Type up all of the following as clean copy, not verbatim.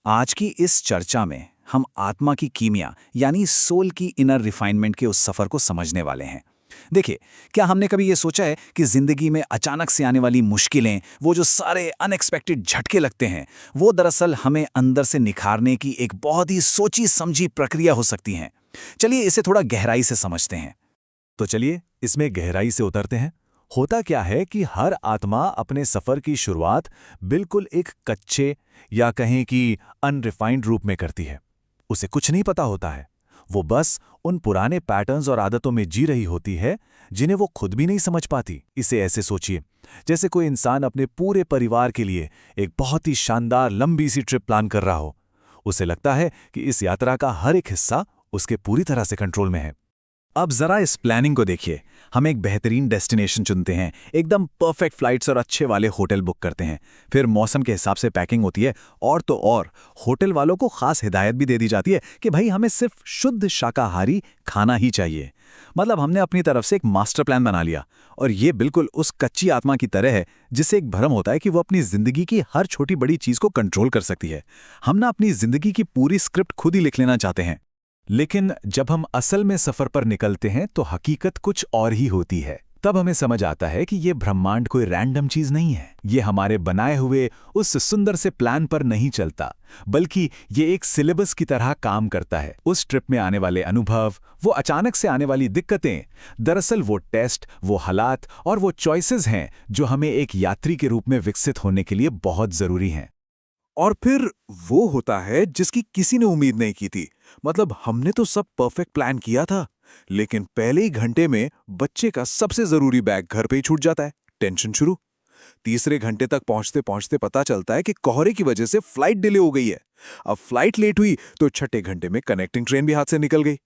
आज की इस चर्चा में हम आत्मा की कीमिया यानी सोल की इनर रिफाइनमेंट के उस सफ़र को समझने वाले हैं। देखिए, क्या हमने कभी ये सोचा है कि ज़िंदगी में अचानक से आने वाली मुश्किलें, वो जो सारे अनएक्सपेक्टेड झटके लगते हैं, वो दरअसल हमें अंदर से निखारने की एक बहुत ही सोची समझी प्रक्रिया हो सकती हैं। चलिए इसे थोड़ा गहराई से समझते हैं। तो चलिए इसमें गहराई से उतरते हैं। होता क्या है कि हर आत्मा अपने सफर की शुरुआत बिल्कुल एक कच्चे या कहें कि अनरिफाइंड रूप में करती है। उसे कुछ नहीं पता होता है। वो बस उन पुराने पैटर्न्स और आदतों में जी रही होती है जिन्हें वो खुद भी नहीं समझ पाती। इसे ऐसे सोचिए, जैसे कोई इंसान अपने पूरे परिवार के लिए एक बहुत ही शानदार लंबी सी ट्रिप प्लान कर रहा हो। उसे लगता है कि इस यात्रा का हर एक हिस्सा उसके पूरी तरह से कंट्रोल में है। अब जरा इस प्लानिंग को देखिए। हम एक बेहतरीन डेस्टिनेशन चुनते हैं, एकदम परफेक्ट फ्लाइट्स और अच्छे वाले होटल बुक करते हैं। फिर मौसम के हिसाब से पैकिंग होती है, और तो और होटल वालों को खास हिदायत भी दे दी जाती है कि भाई हमें सिर्फ शुद्ध शाकाहारी खाना ही चाहिए। मतलब हमने अपनी तरफ से एक मास्टर प्लान बना लिया। और ये बिल्कुल उस कच्ची आत्मा की तरह है जिससे एक भ्रम होता है कि वो अपनी जिंदगी की हर छोटी बड़ी चीज को कंट्रोल कर सकती है। हम ना अपनी जिंदगी की पूरी स्क्रिप्ट खुद ही लिख लेना चाहते हैं। लेकिन जब हम असल में सफर पर निकलते हैं तो हकीकत कुछ और ही होती है। तब हमें समझ आता है कि ये ब्रह्मांड कोई रैंडम चीज नहीं है। ये हमारे बनाए हुए उस सुंदर से प्लान पर नहीं चलता, बल्कि ये एक सिलेबस की तरह काम करता है। उस ट्रिप में आने वाले अनुभव, वो अचानक से आने वाली दिक्कतें, दरअसल वो टेस्ट, वो हालात और वो चॉइसेस हैं जो हमें एक यात्री के रूप में विकसित होने के लिए बहुत जरूरी हैं। और फिर वो होता है जिसकी किसी ने उम्मीद नहीं की थी। मतलब हमने तो सब परफेक्ट प्लान किया था, लेकिन पहले ही घंटे में बच्चे का सबसे जरूरी बैग घर पे ही छूट जाता है। टेंशन शुरू। तीसरे घंटे तक पहुंचते पहुंचते पता चलता है कि कोहरे की वजह से फ्लाइट डिले हो गई है। अब फ्लाइट लेट हुई तो छठे घंटे में कनेक्टिंग ट्रेन भी हाथ से निकल गई।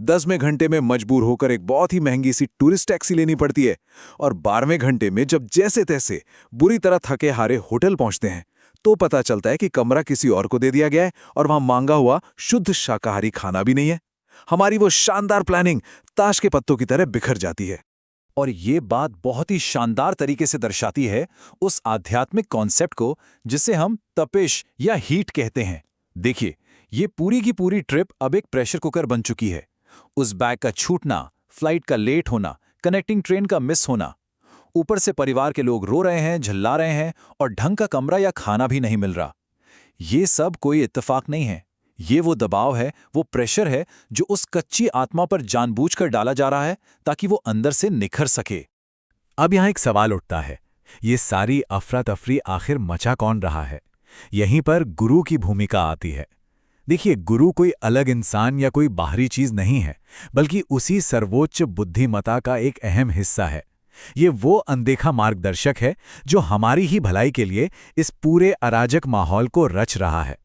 10वें घंटे में मजबूर होकर एक बहुत ही महंगी सी टूरिस्ट टैक्सी लेनी पड़ती है। और 12वें घंटे में जब जैसे तैसे बुरी तरह थके हारे होटल पहुंचते हैं, तो पता चलता है कि कमरा किसी और को दे दिया गया है और वहां मांगा हुआ शुद्ध शाकाहारी खाना भी नहीं है। हमारी वो शानदार प्लानिंग ताश के पत्तों की तरह बिखर जाती है। और ये बात बहुत ही शानदार तरीके से दर्शाती है उस आध्यात्मिक कॉन्सेप्ट को जिसे हम तपिश या हीट कहते हैं। देखिए, ये पूरी की पूरी ट्रिप अब एक प्रेशर कुकर बन चुकी है। उस बैग का छूटना, फ्लाइट का लेट होना, कनेक्टिंग ट्रेन का मिस होना, ऊपर से परिवार के लोग रो रहे हैं, झल्ला रहे हैं, और ढंग का कमरा या खाना भी नहीं मिल रहा। ये सब कोई इत्तेफाक नहीं है। ये वो दबाव है, वो प्रेशर है जो उस कच्ची आत्मा पर जानबूझकर डाला जा रहा है ताकि वो अंदर से निखर सके। अब यहाँ एक सवाल उठता है, ये सारी अफरा तफरी आखिर मचा कौन रहा है? यहीं पर गुरु की भूमिका आती है। देखिए, गुरु कोई अलग इंसान या कोई बाहरी चीज नहीं है, बल्कि उसी सर्वोच्च बुद्धिमत्ता का एक अहम हिस्सा है। ये वो अनदेखा मार्गदर्शक है जो हमारी ही भलाई के लिए इस पूरे अराजक माहौल को रच रहा है।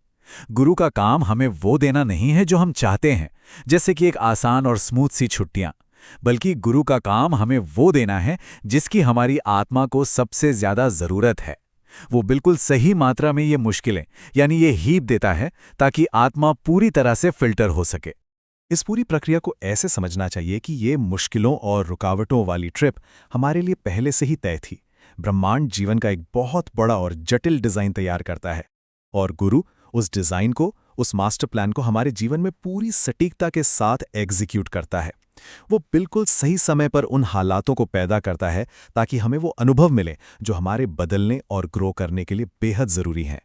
गुरु का काम हमें वो देना नहीं है जो हम चाहते हैं, जैसे कि एक आसान और स्मूथ सी छुट्टियां, बल्कि गुरु का काम हमें वो देना है जिसकी हमारी आत्मा को सबसे ज्यादा जरूरत है। वो बिल्कुल सही मात्रा में ये मुश्किलें यानी ये हीप देता है ताकि आत्मा पूरी तरह से फिल्टर हो सके। इस पूरी प्रक्रिया को ऐसे समझना चाहिए कि ये मुश्किलों और रुकावटों वाली ट्रिप हमारे लिए पहले से ही तय थी। ब्रह्मांड जीवन का एक बहुत बड़ा और जटिल डिजाइन तैयार करता है, और गुरु उस डिजाइन को, उस मास्टर प्लान को हमारे जीवन में पूरी सटीकता के साथ एग्जीक्यूट करता है। वो बिल्कुल सही समय पर उन हालातों को पैदा करता है ताकि हमें वो अनुभव मिले जो हमारे बदलने और ग्रो करने के लिए बेहद जरूरी हैं।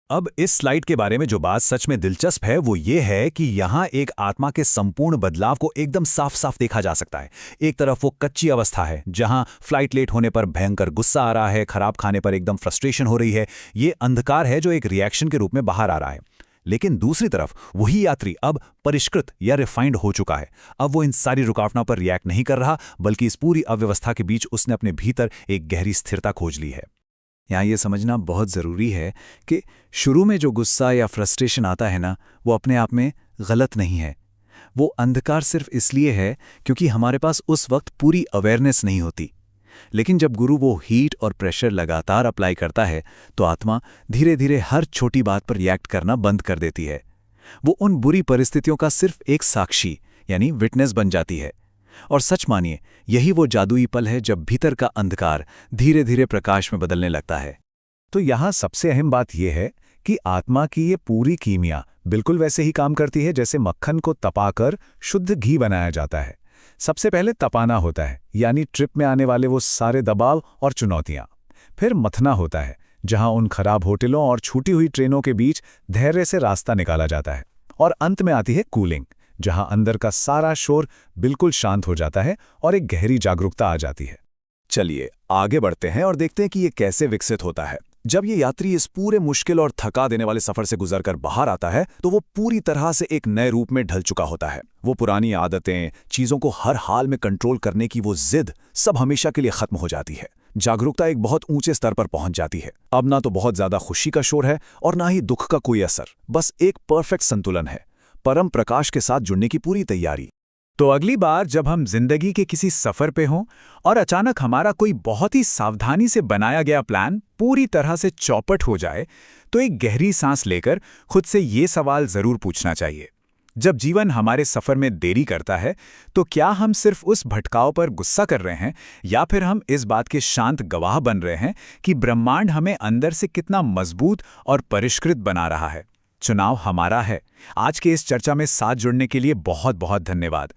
अब इस स्लाइड के बारे में जो बात सच में दिलचस्प है वो ये है कि यहाँ एक आत्मा के संपूर्ण बदलाव को एकदम साफ साफ देखा जा सकता है। एक तरफ वो कच्ची अवस्था है जहाँ फ्लाइट लेट होने पर भयंकर गुस्सा आ रहा है, खराब खाने पर एकदम फ्रस्ट्रेशन हो रही है। ये अंधकार है जो एक रिएक्शन के रूप में बाहर आ रहा है। लेकिन दूसरी तरफ वही यात्री अब परिष्कृत या रिफाइंड हो चुका है। अब वो इन सारी रुकावटों पर रिएक्ट नहीं कर रहा, बल्कि इस पूरी अव्यवस्था के बीच उसने अपने भीतर एक गहरी स्थिरता खोज ली है। यहाँ ये समझना बहुत ज़रूरी है कि शुरू में जो गुस्सा या फ्रस्ट्रेशन आता है ना, वो अपने आप में गलत नहीं है। वो अंधकार सिर्फ इसलिए है क्योंकि हमारे पास उस वक्त पूरी अवेयरनेस नहीं होती। लेकिन जब गुरु वो हीट और प्रेशर लगातार अप्लाई करता है तो आत्मा धीरे धीरे हर छोटी बात पर रिएक्ट करना बंद कर देती है। वो उन बुरी परिस्थितियों का सिर्फ एक साक्षी यानी विटनेस बन जाती है। और सच मानिए, यही वो जादुई पल है जब भीतर का अंधकार धीरे धीरे प्रकाश में बदलने लगता है। तो यहाँ सबसे अहम बात यह है कि आत्मा की ये पूरी कीमिया बिल्कुल वैसे ही काम करती है जैसे मक्खन को तपाकर शुद्ध घी बनाया जाता है। सबसे पहले तपाना होता है, यानी ट्रिप में आने वाले वो सारे दबाव और चुनौतियां। फिर मथना होता है, जहां उन खराब होटलों और छूटी हुई ट्रेनों के बीच धैर्य से रास्ता निकाला जाता है। और अंत में आती है कूलिंग, जहां अंदर का सारा शोर बिल्कुल शांत हो जाता है और एक गहरी जागरूकता आ जाती है। चलिए आगे बढ़ते हैं और देखते हैं कि ये कैसे विकसित होता है। जब ये यात्री इस पूरे मुश्किल और थका देने वाले सफर से गुजरकर बाहर आता है तो वो पूरी तरह से एक नए रूप में ढल चुका होता है। वो पुरानी आदतें, चीजों को हर हाल में कंट्रोल करने की वो जिद सब हमेशा के लिए खत्म हो जाती है। जागरूकता एक बहुत ऊंचे स्तर पर पहुंच जाती है। अब ना तो बहुत ज्यादा खुशी का शोर है और ना ही दुख का कोई असर, बस एक परफेक्ट संतुलन है। परम प्रकाश के साथ जुड़ने की पूरी तैयारी। तो अगली बार जब हम जिंदगी के किसी सफर पे हों और अचानक हमारा कोई बहुत ही सावधानी से बनाया गया प्लान पूरी तरह से चौपट हो जाए, तो एक गहरी सांस लेकर खुद से ये सवाल जरूर पूछना चाहिए। जब जीवन हमारे सफर में देरी करता है, तो क्या हम सिर्फ उस भटकाव पर गुस्सा कर रहे हैं या फिर हम इस बात के शांत गवाह बन रहे हैं कि ब्रह्मांड हमें अंदर से कितना मजबूत और परिष्कृत बना रहा है? चुनाव हमारा है। आज के इस चर्चा में साथ जुड़ने के लिए बहुत बहुत धन्यवाद।